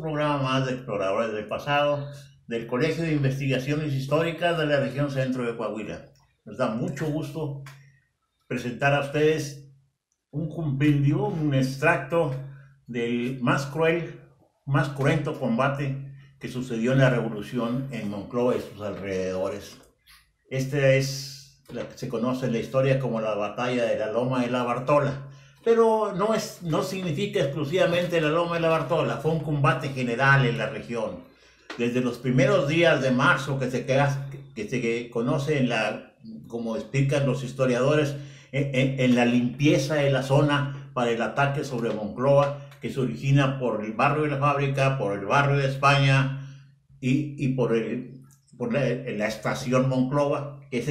programa más de Exploradores del Pasado del Colegio de Investigaciones Históricas de la región centro de Coahuila. Nos da mucho gusto presentar a ustedes un compendio, un extracto del más cruel, más cruento combate que sucedió en la Revolución en Monclova y sus alrededores. Esta es la que se conoce en la historia como la Batalla de la Loma de la Bartola. Pero no significa exclusivamente la Loma de la Bartola, fue un combate general en la región. Desde los primeros días de marzo que se conoce como explican los historiadores, en la limpieza de la zona para el ataque sobre Monclova, que se origina por el barrio de la Fábrica, por el barrio de España y por la estación Monclova, que es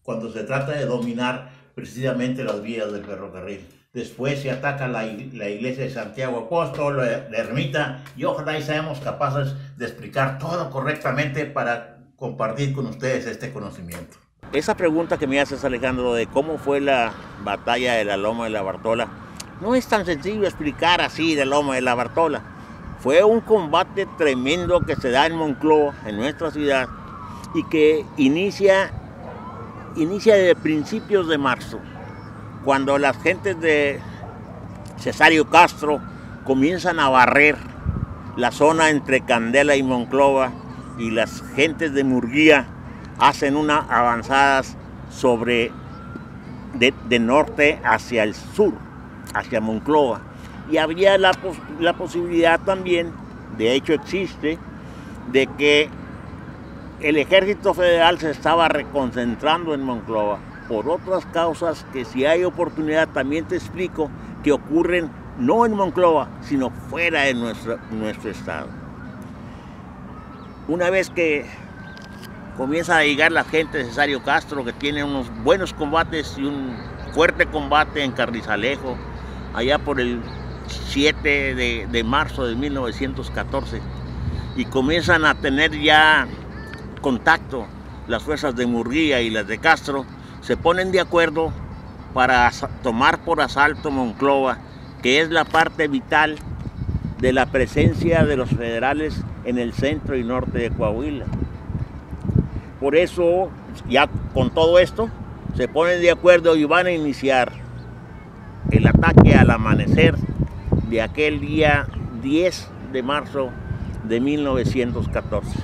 cuando se trata de dominar precisamente las vías del ferrocarril. Después se ataca la iglesia de Santiago Apóstol, la ermita, y ojalá y seamos capaces de explicar todo correctamente para compartir con ustedes este conocimiento. Esa pregunta que me haces, Alejandro, de cómo fue la batalla de la Loma de la Bartola, no es tan sencillo explicar así de la Loma de la Bartola. Fue un combate tremendo que se da en Monclova, en nuestra ciudad, y que inicia desde principios de marzo, cuando las gentes de Cesario Castro comienzan a barrer la zona entre Candela y Monclova, y las gentes de Murguía hacen unas avanzadas de norte hacia el sur, hacia Monclova. Y había la posibilidad también, de hecho existe, de que el ejército federal se estaba reconcentrando en Monclova por otras causas que, si hay oportunidad, también te explico, que ocurren no en Monclova, sino fuera de nuestro estado. Una vez que comienza a llegar la gente de Cesario Castro, que tiene unos buenos combates y un fuerte combate en Carrizalejo, allá por el 7 de marzo de 1914, y comienzan a tener ya contacto las fuerzas de Murguía y las de Castro, se ponen de acuerdo para tomar por asalto Monclova, que es la parte vital de la presencia de los federales en el centro y norte de Coahuila. Por eso, ya con todo esto, se ponen de acuerdo y van a iniciar el ataque al amanecer de aquel día 10 de marzo de 1914.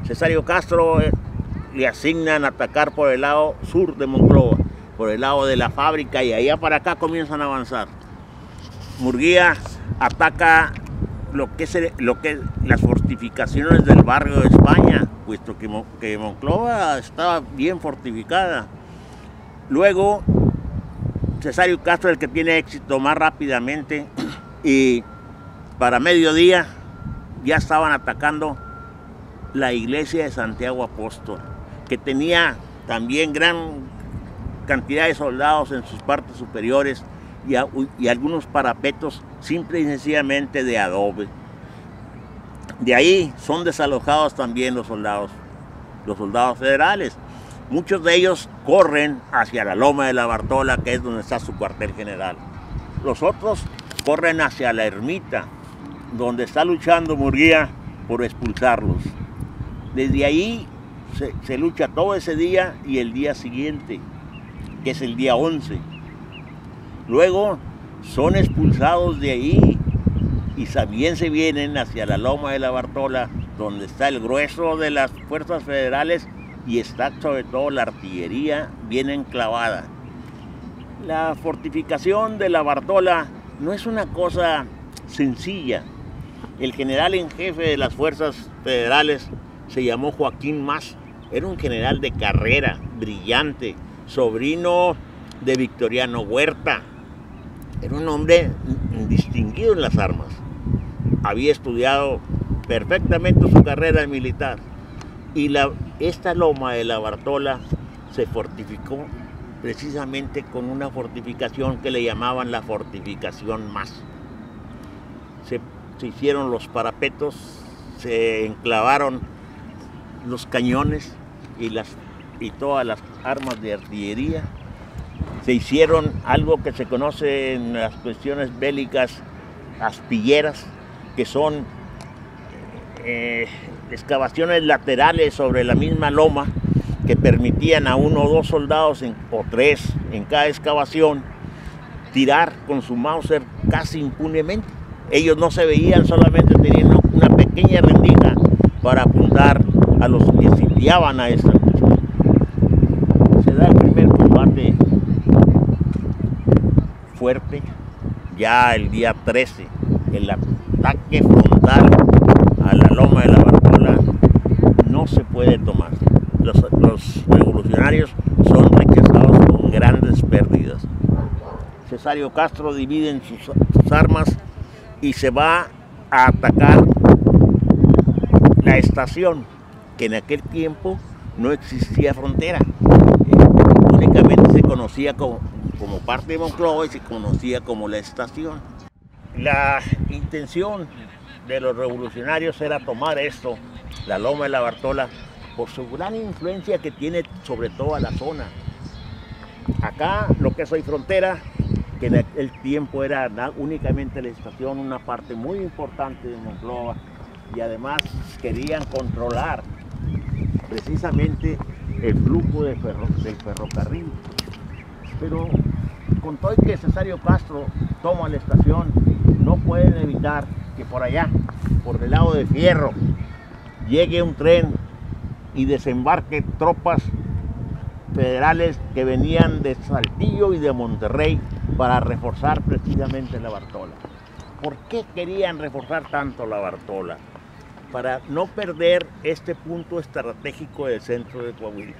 Cesario Castro le asignan atacar por el lado sur de Monclova, por el lado de la Fábrica, y allá para acá comienzan a avanzar. Murguía ataca lo que es las fortificaciones del barrio de España, puesto que Monclova estaba bien fortificada. Luego, Cesario Castro es el que tiene éxito más rápidamente, y para mediodía ya estaban atacando la iglesia de Santiago Apóstol, que tenía también gran cantidad de soldados en sus partes superiores y algunos parapetos simple y sencillamente de adobe. De ahí son desalojados también los soldados federales. Muchos de ellos corren hacia la Loma de la Bartola, que es donde está su cuartel general. Los otros corren hacia la ermita, donde está luchando Murguía por expulsarlos. Desde ahí se lucha todo ese día y el día siguiente, que es el día 11. Luego son expulsados de ahí y también se vienen hacia la Loma de la Bartola, donde está el grueso de las fuerzas federales y está sobre todo la artillería bien enclavada. La fortificación de la Bartola no es una cosa sencilla. El general en jefe de las fuerzas federales se llamó Joaquín Mas, era un general de carrera, brillante, sobrino de Victoriano Huerta. Era un hombre distinguido en las armas. Había estudiado perfectamente su carrera militar. Y esta Loma de la Bartola se fortificó precisamente con una fortificación que le llamaban la fortificación Mas. Se hicieron los parapetos, se enclavaron los cañones y todas las armas de artillería. Se hicieron algo que se conoce en las cuestiones bélicas aspilleras, que son excavaciones laterales sobre la misma loma que permitían a 1 o 2 soldados o 3 en cada excavación tirar con su Mauser casi impunemente. Ellos no se veían, solamente tenían una pequeña rendija para apuntar a los que sitiaban a esta lucha. Se da el primer combate fuerte, ya el día 13, el ataque frontal a la loma de la Bartola no se puede tomar. Los revolucionarios son rechazados con grandes pérdidas. Cesario Castro divide en sus armas y se va a atacar la estación, que en aquel tiempo no existía frontera. Únicamente se conocía como parte de Monclova y se conocía como la estación. La intención de los revolucionarios era tomar esto, la loma de la Bartola, por su gran influencia que tiene sobre toda la zona. Acá, lo que es hoy frontera, que en el tiempo era únicamente la estación, una parte muy importante de Monclova, y además querían controlar precisamente el flujo del ferrocarril. Pero con todo que Cesario Castro toma la estación, no pueden evitar que por allá, por el lado de Fierro, llegue un tren y desembarque tropas federales que venían de Saltillo y de Monterrey para reforzar precisamente la Bartola. ¿Por qué querían reforzar tanto la Bartola? Para no perder este punto estratégico del centro de Coahuila.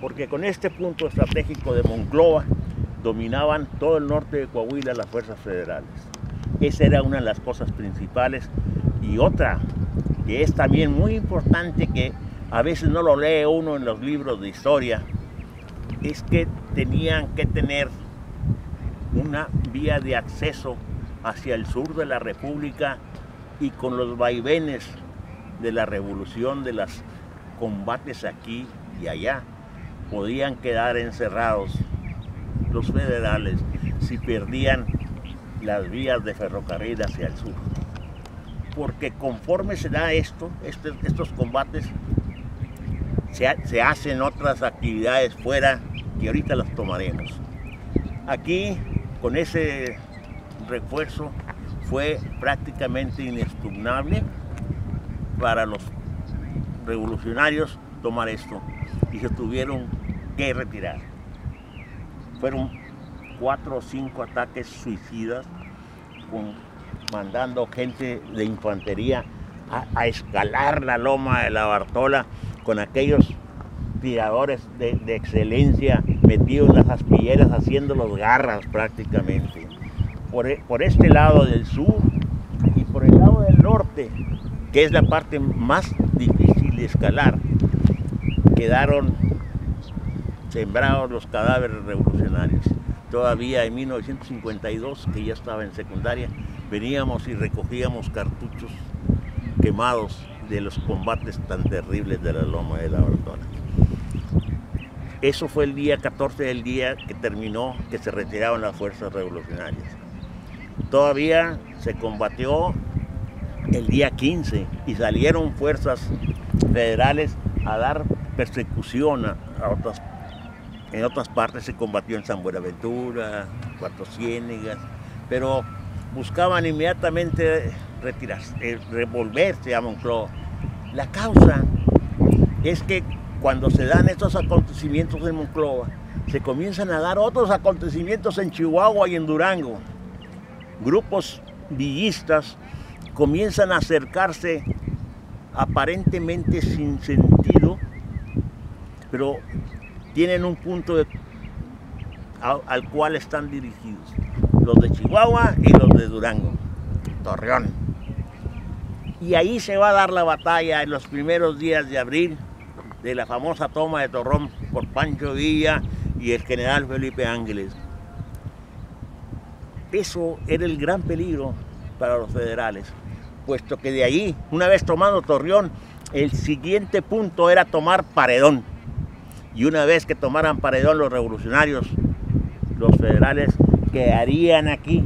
Porque con este punto estratégico de Monclova dominaban todo el norte de Coahuila las fuerzas federales. Esa era una de las cosas principales. Y otra, que es también muy importante, que a veces no lo lee uno en los libros de historia, es que tenían que tener una vía de acceso hacia el sur de la República, y con los vaivenes de la revolución, de los combates aquí y allá, podían quedar encerrados los federales si perdían las vías de ferrocarril hacia el sur. Porque conforme se da estos combates, se hacen otras actividades fuera, que ahorita las tomaremos. Aquí, con ese refuerzo, fue prácticamente inexpugnable para los revolucionarios tomar esto, y se tuvieron que retirar. Fueron 4 o 5 ataques suicidas, mandando gente de infantería a escalar la loma de la Bartola con aquellos tiradores de excelencia metidos en las aspilleras, haciéndolos garras prácticamente. Por este lado del sur y por el lado del norte, que es la parte más difícil de escalar, quedaron sembrados los cadáveres revolucionarios. Todavía en 1952, que ya estaba en secundaria, veníamos y recogíamos cartuchos quemados de los combates tan terribles de la loma de la Bartola. Eso fue el día 14, el día que terminó, que se retiraron las fuerzas revolucionarias. Todavía se combatió el día 15 y salieron fuerzas federales a dar persecución en otras partes. Se combatió en San Buenaventura, Cuatro Ciénegas, pero buscaban inmediatamente retirarse, revolverse a Monclova. La causa es que cuando se dan estos acontecimientos en Monclova, se comienzan a dar otros acontecimientos en Chihuahua y en Durango. Grupos villistas comienzan a acercarse aparentemente sin sentido, pero tienen un punto al cual están dirigidos. Los de Chihuahua y los de Durango, Torreón. Y ahí se va a dar la batalla en los primeros días de abril de la famosa toma de Torreón por Pancho Villa y el general Felipe Ángeles. Eso era el gran peligro para los federales, puesto que de ahí, una vez tomado Torreón, el siguiente punto era tomar Paredón. Y una vez que tomaran Paredón los revolucionarios, los federales quedarían aquí,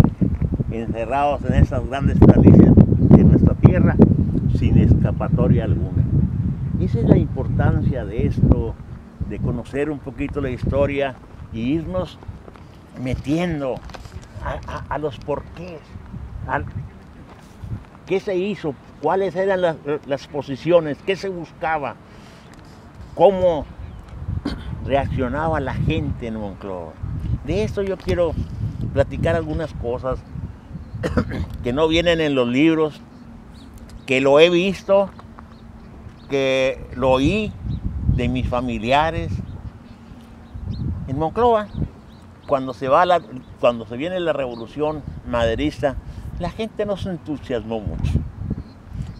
encerrados en esas grandes planicies de tierra sin escapatoria alguna. Esa es la importancia de esto, de conocer un poquito la historia y irnos metiendo a los porqués, qué se hizo, cuáles eran las posiciones, qué se buscaba, cómo reaccionaba la gente en Monclova. De esto yo quiero platicar algunas cosas que no vienen en los libros, que lo he visto, que lo oí de mis familiares. En Monclova, cuando se viene la revolución maderista, la gente no se entusiasmó mucho.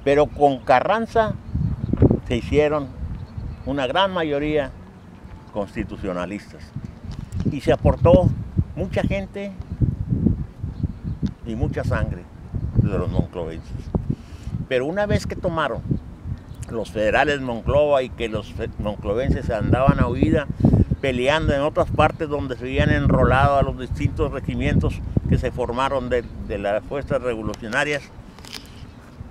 Pero con Carranza se hicieron una gran mayoría constitucionalistas. Y se aportó mucha gente y mucha sangre de los monclovenses. Pero una vez que tomaron los federales Monclova y que los monclovenses andaban a huida, peleando en otras partes donde se habían enrolado a los distintos regimientos que se formaron de las fuerzas revolucionarias,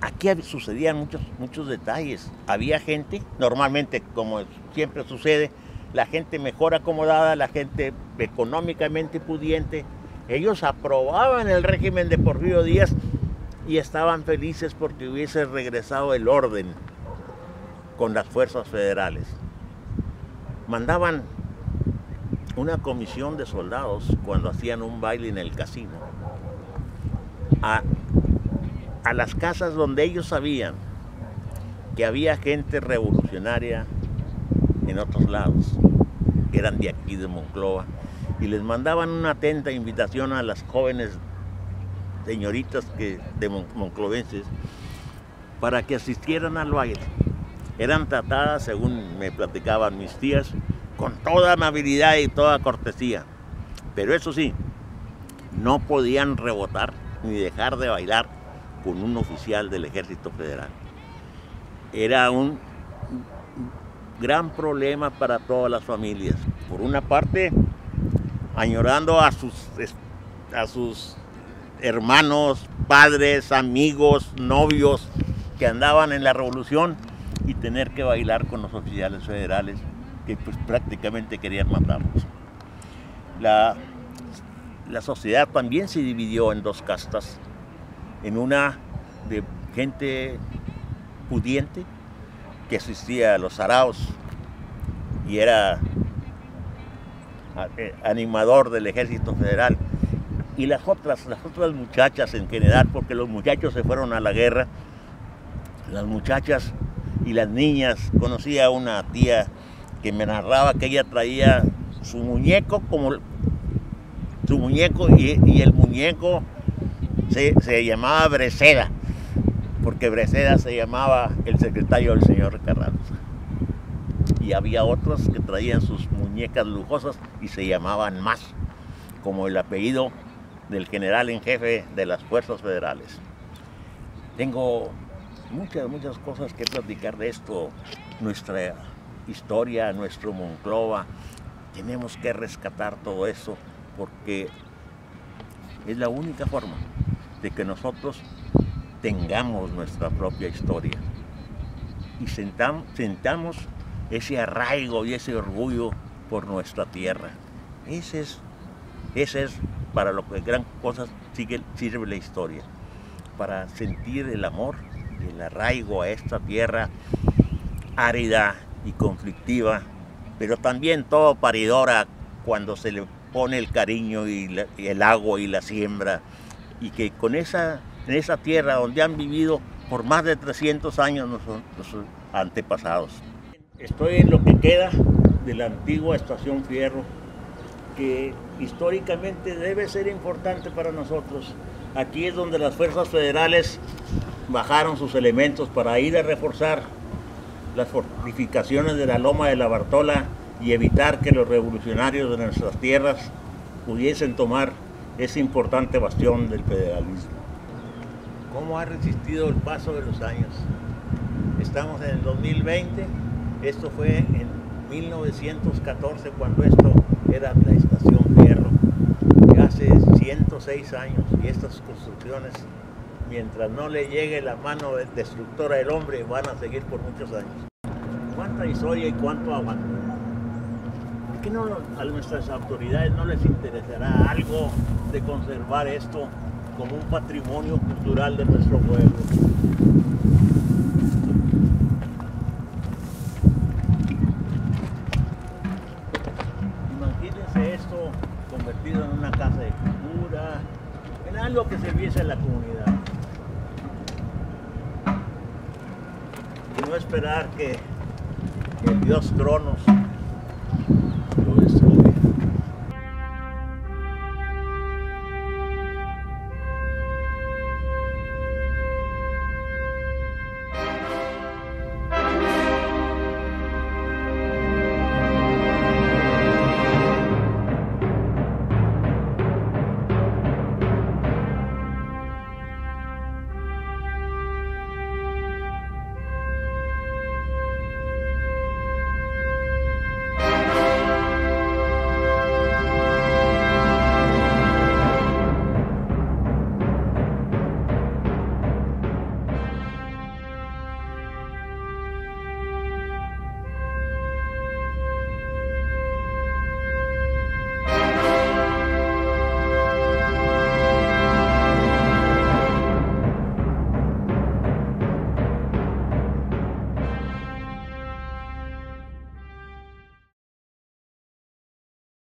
aquí sucedían muchos detalles. Había gente, normalmente, como siempre sucede, la gente mejor acomodada, la gente económicamente pudiente, ellos aprobaban el régimen de Porfirio Díaz y estaban felices porque hubiese regresado el orden con las fuerzas federales. Mandaban una comisión de soldados cuando hacían un baile en el casino a las casas donde ellos sabían que había gente revolucionaria en otros lados, que eran de aquí de Monclova, y les mandaban una atenta invitación a las jóvenes señoritas de monclovenses para que asistieran al baile. Eran tratadas, según me platicaban mis tías, con toda amabilidad y toda cortesía. Pero eso sí, no podían rebotar ni dejar de bailar con un oficial del Ejército Federal. Era un gran problema para todas las familias. Por una parte, añorando a sus hermanos, padres, amigos, novios que andaban en la revolución, y tener que bailar con los oficiales federales que pues prácticamente querían matarlos. La sociedad también se dividió en dos castas, en una de gente pudiente que asistía a los saraos y era animador del Ejército Federal, y las otras muchachas en general, porque los muchachos se fueron a la guerra, las muchachas y las niñas. Conocí a una tía que me narraba que ella traía su muñeco y el muñeco se llamaba Breceda, porque Breceda se llamaba el secretario del señor Carranza. Y había otros que traían sus muñecas lujosas y se llamaban Más, como el apellido del general en jefe de las fuerzas federales. Tengo muchas cosas que platicar de esto, nuestra historia, nuestro Monclova. Tenemos que rescatar todo eso porque es la única forma de que nosotros tengamos nuestra propia historia y sentamos ese arraigo y ese orgullo por nuestra tierra. Ese es para lo que gran cosa sirve la historia, para sentir el amor y el arraigo a esta tierra árida y conflictiva, pero también todo paridora cuando se le pone el cariño y el agua y la siembra, y que en esa tierra donde han vivido por más de 300 años nuestros antepasados. Estoy en lo que queda de la antigua estación Fierro, que históricamente debe ser importante para nosotros. Aquí es donde las fuerzas federales bajaron sus elementos para ir a reforzar las fortificaciones de la Loma de la Bartola y evitar que los revolucionarios de nuestras tierras pudiesen tomar ese importante bastión del federalismo. ¿Cómo ha resistido el paso de los años? Estamos en el 2020, esto fue en 1914 cuando esto era la estación Fierro, que hace 106 años, y estas construcciones mientras no le llegue la mano destructora del hombre, van a seguir por muchos años. ¿Cuánta historia y cuánto abandono? ¿Por qué no a nuestras autoridades no les interesará algo de conservar esto como un patrimonio cultural de nuestro pueblo? Imagínense esto convertido en una casa de cultura, en algo que sirviese a la comunidad. Y no esperar que el Dios Cronos lo destruya.